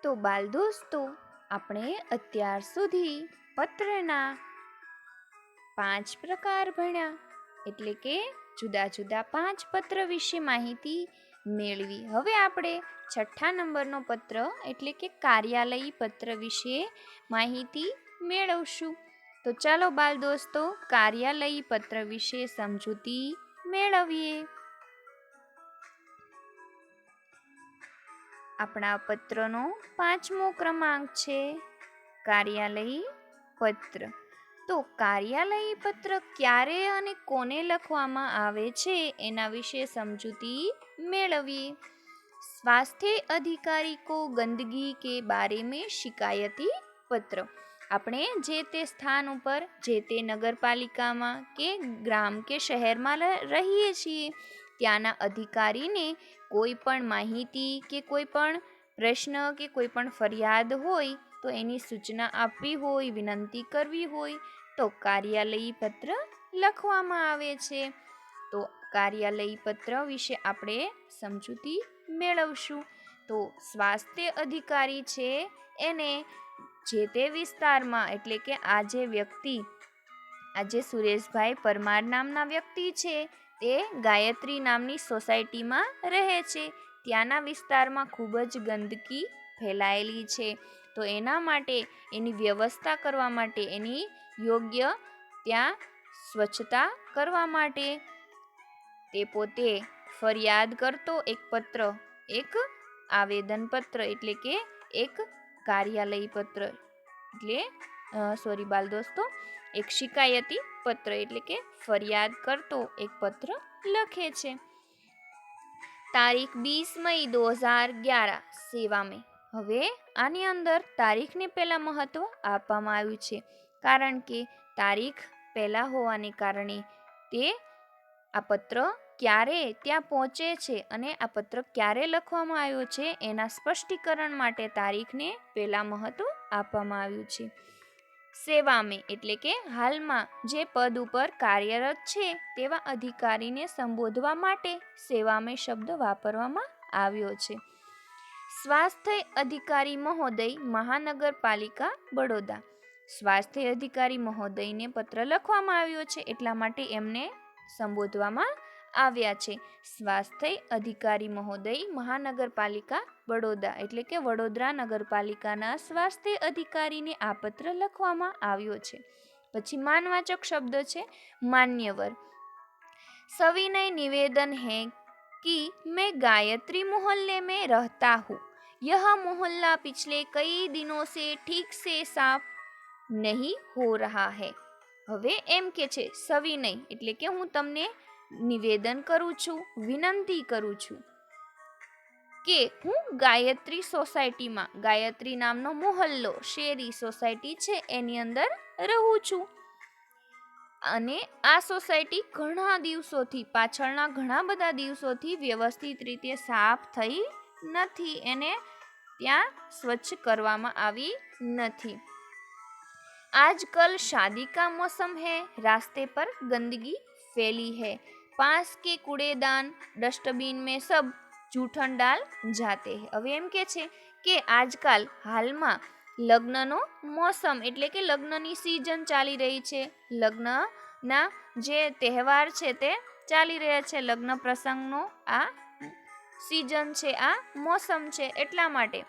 તો બાલ દોસ્તો, આપણે અત્યાર સુધી પત્રના 5 પ્રકાર ભણ્યા, એટલે કે જુદા જુદા 5 પત્ર વિશે માહિતી મેળવી. હવે આપણે 6થા નંબરનો પત્ર એટલે કે કાર્યાલયી પત્ર વિશે માહિતી મેળવશું. તો ચાલો બાલ દોસ્તો, કાર્યાલયી પત્ર વિશે સમજૂતી મેળવીએ. આપણા પત્રનો 5મો ક્રમાંક છે કાર્યાલયી પત્ર. તો કાર્યાલયી પત્ર ક્યારે અને કોને લખવામાં આવે છે એના વિશે સમજૂતી મેળવીએ. स्वास्थ्य अधिकारी को गंदगी के बारे में शिकायती पत्र. આપણે જે તે સ્થાન ઉપર, જે તે નગરપાલિકામાં કે ગ્રામ કે શહેરમાં રહીએ છીએ, ત્યાંના અધિકારીને કોઈ પણ માહિતી કે કોઈ પણ પ્રશ્ન કે કોઈ પણ ફરિયાદ હોય તો એની સૂચના આપવી હોય, વિનંતી કરવી હોય તો કાર્યાલયી પત્ર લખવામાં આવે છે. તો કાર્યાલયી પત્ર વિશે આપણે સમજૂતી મેળવશું. તો સ્વાસ્થ્ય અધિકારી છે એને જે તે વિસ્તારમાં, એટલે કે આજે સુરેશભાઈ પરમાર નામના વ્યક્તિ છે, તે ગાયત્રી નામની સોસાયટીમાં રહે છે. ત્યાંના વિસ્તારમાં ખૂબ જ ગંદકી ફેલાયેલી છે. તો એના માટે એની વ્યવસ્થા કરવા માટે, એની યોગ્ય ત્યાં સ્વચ્છતા કરવા માટે તે પોતે ફરિયાદ કરતો એક પત્ર, એક આવેદનપત્ર એટલે કે એક કાર્યાલયી પત્ર બાલ દોસ્તો, એક શિકાયતી પત્ર એટલે કે ફરિયાદ કરતો એક પત્ર લખે છે. તારીખ 20 મઈ 2011 સેવા में. હવે આની અંદર તારીખને પહેલા મહત્વ આપવામાં આવ્યું છે, કારણ કે તારીખ પહેલા હોવાને કારણે તે આ પત્ર ક્યારે ત્યાં પહોંચે છે અને આ પત્ર ક્યારે લખવામાં આવ્યો છે એના સ્પષ્ટીકરણ માટે તારીખને પહેલા મહત્વ આપવામાં આવ્યું છે. સેવા में એટલે કે હાલમાં જે પદ ઉપર કાર્યરત છે તેવા અધિકારીને સંબોધવા માટે સેવા में શબ્દ વાપરવામાં આવ્યો છે. સ્વાસ્થ્ય અધિકારી મહોદય, મહાનગરપાલિકા બડોદા. સ્વાસ્થ્ય અધિકારી મહોદયને પત્ર લખવામાં આવ્યો છે એટલા માટે એમને સંબોધવામાં આવ્યા છે. સ્વાસ્થ્ય અધિકારી મહોદય, મહાનગરપાલિકા બડોદા એટલે કે વડોદરા નગરપાલિકાના સ્વાસ્થ્ય અધિકારીને આ પત્ર લખવામાં આવ્યો છે. પછી માનવાચક શબ્દ છે માન્યવર. सविनय निवेदन है कि मैं गायत्री मोहल्ले में रहता हूँ. यह मोहल्ला पिछले कई दिनों से ठीक से साफ नहीं हो रहा है. હવે એમ કે છે સવિનય એટલે કે હું તમને નિવેદન કરું છું, વિનંતી કરું છું કે હું ગાયત્રી સોસાયટીમાં, ગાયત્રી નામનો મોહલ્લો, શેરી સોસાયટી છે એની અંદર રહું છું અને આ સોસાયટી ઘણા દિવસોથી, પાછળના ઘણા બધા દિવસોથી વ્યવસ્થિત રીતે સાફ થઈ નથી, એને ત્યાં સ્વચ્છ કરવામાં આવી નથી. आजकल शादी का मौसम है, रास्ते पर गंदगी फैली है, पास के कूड़ेदान डस्टबिन में सब जूठन डाल जाते हैं. હવે એમ કે છે કે આજકાલ હાલમાં લગ્નનો મોસમ એટલે કે લગ્નની સિઝન ચાલી રહી છે, લગ્નના જે તહેવાર છે તે ચાલી રહ્યા છે, લગ્ન પ્રસંગનો આ સિઝન છે, આ મોસમ છે, એટલા માટે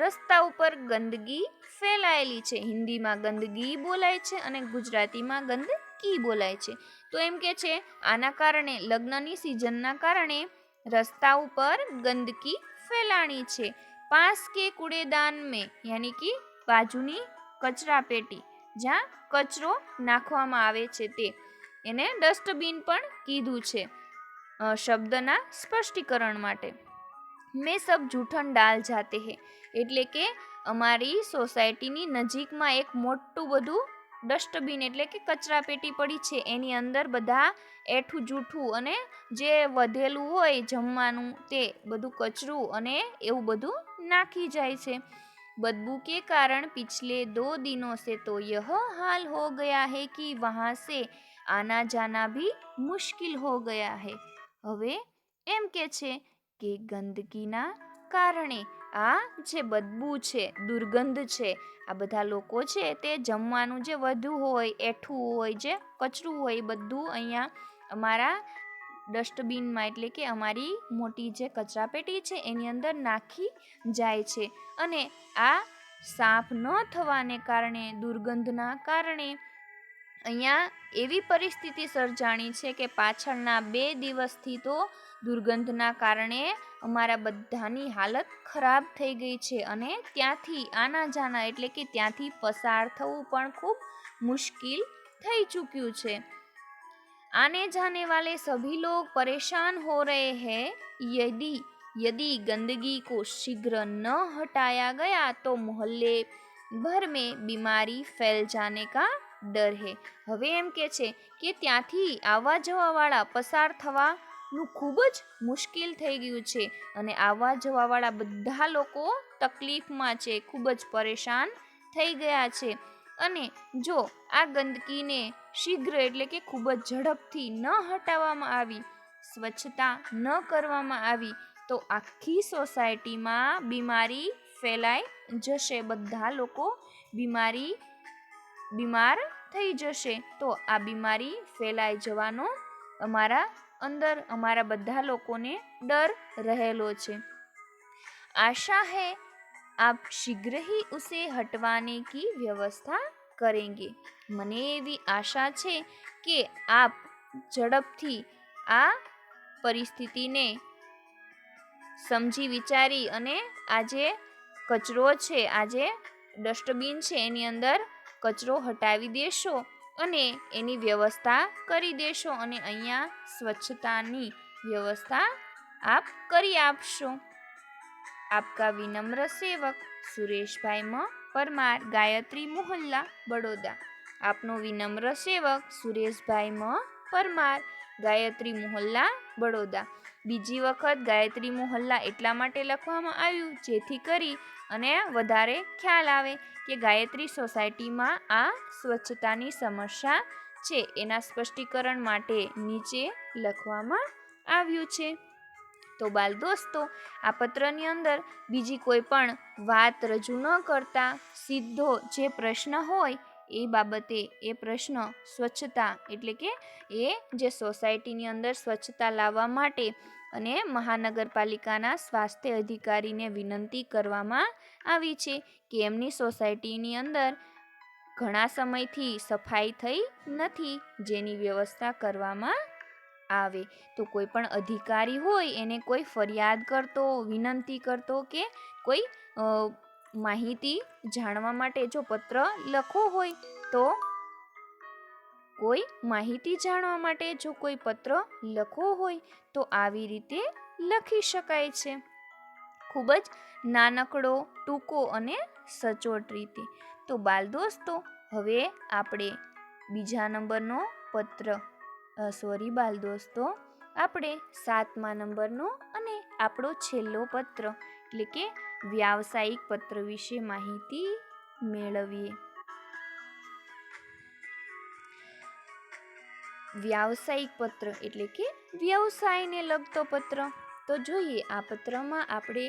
રસ્તા ઉપર ગંદકી ફેલાયેલી છે. હિન્દીમાં ગંદકી બોલાય છે અને ગુજરાતીમાં ગંદકી બોલાય છે. તો એમ કે છે આના કારણે, લગ્નની સિઝનના કારણે રસ્તા ઉપર ગંદકી ફેલાણી છે. પાસ કે કૂડેદાન મેં યાની કે બાજુની કચરા પેટી, જ્યાં કચરો નાખવામાં આવે છે તે, એને ડસ્ટબિન પણ કીધું છે શબ્દના સ્પષ્ટીકરણ માટે. મેં સબ જૂઠન ડાલ જાતે હે એટલે કે અમારી સોસાયટીની નજીકમાં એક મોટું બધું ડસ્ટબિન એટલે કે કચરા પેટી પડી છે, એની અંદર બધા એઠું જૂઠું અને જે વધેલું હોય જમવાનું તે બધું કચરું અને એવું બધું નાખી જાય છે. बदबू के कारण पिछले 2 दिनों से तो यह हाल हो गया है कि वहाँ से आना जाना भी मुश्किल हो गया है. હવે એમ કે છે કે ગંદકીના કારણે આ જે બદબૂ છે, દુર્ગંધ છે, આ બધા લોકો છે તે જમવાનું જે વધુ હોય, એઠું હોય, જે કચરું હોય એ બધું અહીંયા અમારા ડસ્ટબિનમાં એટલે કે અમારી મોટી જે કચરાપેટી છે એની અંદર નાખી જાય છે. અને આ સાફ ન થવાને કારણે, દુર્ગંધના કારણે અહીંયા એવી પરિસ્થિતિ સર્જાણી છે કે પાછળના 2 દિવસથી તો દુર્ગંધના કારણે અમારા બધાની હાલત ખરાબ થઈ ગઈ છે અને ત્યાંથી આના જાના એટલે કે ત્યાંથી પસાર થવું પણ ખૂબ મુશ્किल થઈ ચૂક્યું છે. आने जाने वाले सभी लोग परेशान हो रहे हैं. यदि गंदगी को शीघ्र न हटाया गया तो मोहल्ले भर में बीमारी फैल जाने का डर है. હવે એમ કે છે કે ત્યાંથી આવવા જવાવાળા પસાર થવાનું ખૂબ જ મુશ્કેલ થઈ ગયું છે અને આવવા જવાવાળા બધા લોકો તકલીફમાં છે, ખૂબ જ પરેશાન થઈ ગયા છે. અને જો આ ગંદકીને શીઘ્ર એટલે કે ખૂબ જ ઝડપથી ન હટાવવામાં આવી, સ્વચ્છતા ન કરવામાં આવી તો આખી સોસાયટીમાં બીમારી ફેલાઈ જશે, બધા લોકો બીમાર થઈ જશે. તો આ બીમારી ફેલાઈ જવાનો અમારા બધા લોકોને ડર રહેલો છે. આશા है आप शीघ्र ही उसे हटवाने की व्यवस्था करेंगे. મને એવી આશા છે કે આપ ઝડપથી આ પરિસ્થિતિને સમજી વિચારી અને આજે કચરો છે, આજે ડસ્ટબિન છે એની અંદર કચરો હટાવી દેશો અને એની વ્યવસ્થા કરી દેશો અને અહીંયા સ્વચ્છતાની વ્યવસ્થા આપ કરી આપશો. आपका विनम्र सेवक सुरेशभाई म परमार, गायत्री मोहल्ला, बड़ौदा. આપનો વિનમ્ર સેવક સુરેશભાઈ મ પરમાર, ગાયત્રી મોહલ્લા, બડોદા. બીજી વખત ગાયત્રી મોહલ્લા એટલા માટે લખવામાં આવ્યું જેથી કરી અને વધારે ખ્યાલ આવે કે ગાયત્રી સોસાયટીમાં આ સ્વચ્છતાની સમસ્યા છે, એના સ્પષ્ટીકરણ માટે નીચે લખવામાં આવ્યું છે. તો બાલ દોસ્તો, આ પત્રની અંદર બીજી કોઈ પણ વાત રજૂ ન કરતા સીધો જે પ્રશ્ન હોય એ બાબતે એ પ્રશ્ન સ્વચ્છતા એટલે કે એ જે સોસાયટીની અંદર સ્વચ્છતા લાવવા માટે અને મહાનગરપાલિકાના સ્વાસ્થ્ય અધિકારીને વિનંતી કરવામાં આવી છે કે એમની સોસાયટીની અંદર ઘણા સમયથી સફાઈ થઈ નથી, જેની વ્યવસ્થા કરવામાં આવે. તો કોઈ પણ અધિકારી હોય એને કોઈ ફરિયાદ કરતો, વિનંતી કરતો કે કોઈ માહિતી જાણવા માટે જો પત્ર લખવો હોય તો આવી રીતે લખી શકાય છે, ખૂબ જ નાનકડો, ટૂંકો અને સચોટ રીતે. તો બાલ દોસ્તો, હવે આપણે બીજા નંબરનો પત્ર બાલ દોસ્તો આપણે 7મા નંબરનો અને આપણો છેલ્લો પત્ર એટલે કે વ્યાવસાયિક પત્ર વિશે માહિતી મેળવીએ. વ્યાવસાયિક પત્ર એટલે કે વ્યવસાયને લગતો પત્ર. તો જોઈએ આ પત્રમાં આપણે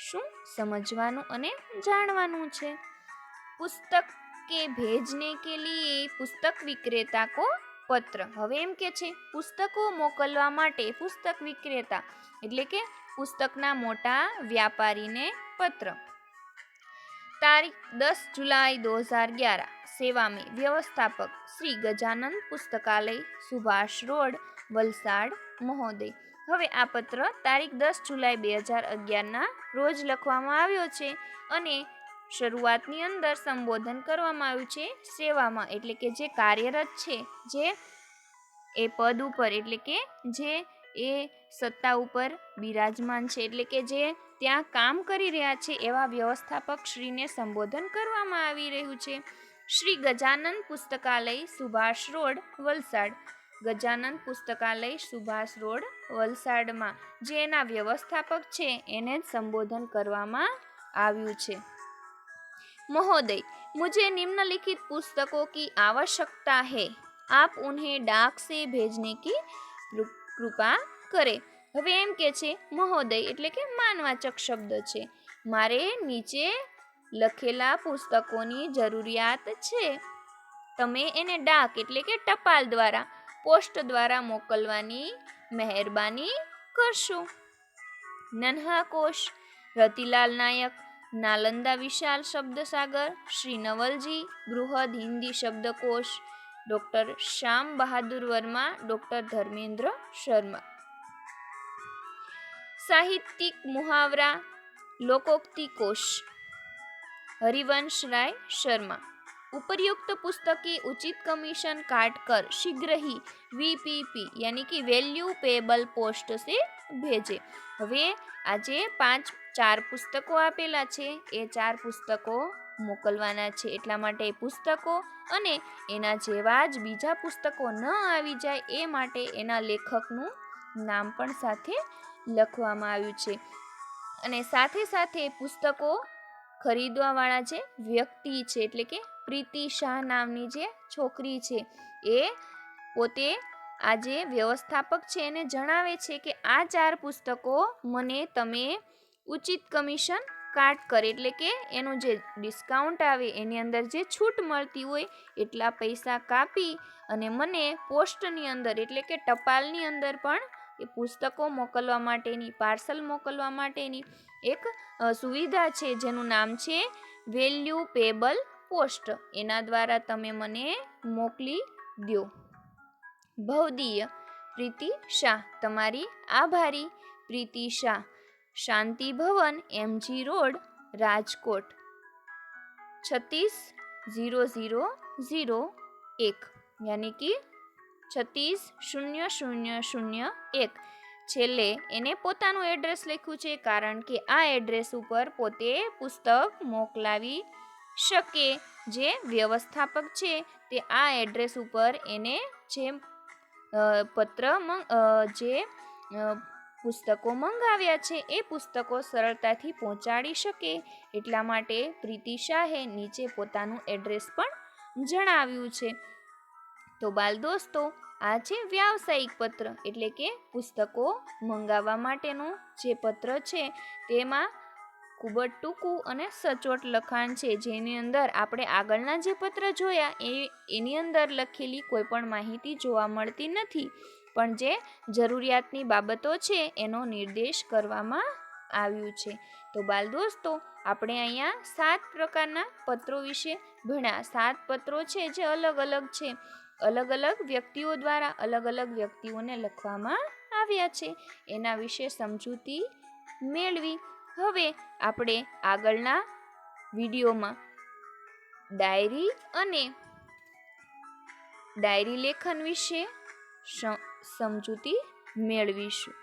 શું સમજવાનું અને જાણવાનું છે. પુસ્તક કે ભેજને કે લીએ પુસ્તક વિક્રેતા કો પત્ર. હવે એમ કે છે પુસ્તકો મોકલવા માટે પુસ્તક વિક્રેતા એટલે કે પુસ્તકના મોટા વ્યાપારીને પત્ર. તારીખ 10 जुलाई 2011 सेवा में व्यवस्थापक श्री गजानन पुस्तकालय सुभाष रोड वलसाड महोदय. હવે આ પત્ર તારીખ 10 જુલાઈ 2011ના રોજ લખવામાં આવ્યો છે અને શરૂઆતની અંદર સંબોધન કરવામાં આવ્યું છે સેવામાં એટલે કે જે કાર્યરત છે, જે એ પદ ઉપર એટલે કે જે એ સત્તા ઉપર બિરાજમાન છે એટલે કે જે ત્યાં કામ કરી રહ્યા છે એવા વ્યવસ્થાપક શ્રીને સંબોધન કરવામાં આવી રહ્યું છે. શ્રી ગજાનન પુસ્તકાલય સુભાષ રોડ વલસાડ. ગજાનન પુસ્તકાલય સુભાષ રોડ વલસાડમાં જે એના વ્યવસ્થાપક છે એને જ સંબોધન કરવામાં આવ્યું છે. महोदय, मुझे निम्नलिखित पुस्तकों की आवश्यकता है, आप उन्हें डाक से भेजने की कृपा करें. હવે એમ કે છે મહોદય એટલે કે માનવાચક શબ્દ છે. મારે નીચે લખેલા પુસ્તકોની જરૂરિયાત છે. તમે એને ડાક એટલે કે ટપાલ દ્વારા, પોસ્ટ દ્વારા મોકલવાની મહેરબાની કરશો. નન્હા કોશ, રતિલાલ નાયક, નાલંદા વિશાલ શબ્દસાગર, શ્રી નવલજી, બૃહદ હિન્દી શબ્દકોશ, ડૉક્ટર શ્યામ બહાદુર વર્મા, ડૉક્ટર ધર્મેન્દ્ર શર્મા. સાહિત્યિક મુહાવરા લોકોક્તિ કોશ, હરિવંશ રાય શર્મા. ઉપयुक्त पुस्तकें उचित कमीशन काट कर शीघ्र ही VPP यानी कि वैल्यू पेबल पोस्ट से भेजे. હવે આજે 4 પુસ્તકો આપેલા છે, એ 4 પુસ્તકો મોકલવાના છે. એટલા માટે પુસ્તકો અને એના જેવા જ બીજા પુસ્તકો ન આવી જાય એ માટે એના લેખકનું નામ પણ સાથે લખવામાં આવ્યું છે. અને સાથે સાથે પુસ્તકો ખરીદવાવાળા જે વ્યક્તિ છે એટલે કે પ્રીતિ શાહ નામની જે છોકરી છે એ પોતે આ જે વ્યવસ્થાપક છે એને જણાવે છે કે આ 4 પુસ્તકો મને તમે ઉચિત કમિશન કાટ કરે એટલે કે એનું જે ડિસ્કાઉન્ટ આવે એની અંદર જે છૂટ મળતી હોય એટલા પૈસા કાપી અને મને પોસ્ટની અંદર એટલે કે ટપાલની અંદર પણ એ પુસ્તકો મોકલવા માટેની, પાર્સલ મોકલવા માટેની એક સુવિધા છે જેનું નામ છે વેલ્યુ પેબલ પોસ્ટ. એના દ્વારા તમે મને મોકલી દો. ભવદીય પ્રીતિ શાહ, તમારી આભારી પ્રીતિ શાહ, શાંતિ ભવન, MG રોડ, રાજકોટ 360001 यानी कि 360001. છેલ્લે એને પોતાનું એડ્રેસ લખ્યું છે કારણ કે આ એડ્રેસ ઉપર પોતે પુસ્તક મોકલાવી શકે. જે વ્યવસ્થાપક છે તે આ એડ્રેસ ઉપર એને જે પુસ્તકો મંગાવ્યા છે એ પુસ્તકો સરળતાથી પહોંચાડી શકે. એટલા માટે પ્રીતિ શાહે નીચે પોતાનું એડ્રેસ પણ જણાવ્યું છે. તો બાલ દોસ્તો, આ છે વ્યાવસાયિક પત્ર એટલે કે પુસ્તકો મંગાવવા માટેનું જે પત્ર છે તેમાં ખૂબ જ ટૂંકું અને સચોટ લખાણ છે, જેની અંદર આપણે આગળના જે પત્ર જોયા એની અંદર લખેલી કોઈ પણ માહિતી જોવા મળતી નથી, પણ જે જરૂરિયાતની બાબતો છે એનો નિર્દેશ કરવામાં આવ્યું છે. તો બાલ દોસ્તો, આપણે અહીંયા 7 પ્રકારના પત્રો વિશે ભણ્યા. 7 પત્રો છે જે અલગ અલગ છે, અલગ અલગ વ્યક્તિઓ દ્વારા અલગ અલગ વ્યક્તિઓને લખવામાં આવ્યા છે. એના વિશે સમજૂતી મેળવી. હવે આપણે આગળના વિડીયોમાં ડાયરી લેખન વિશે સમજૂતી મેળવીશું.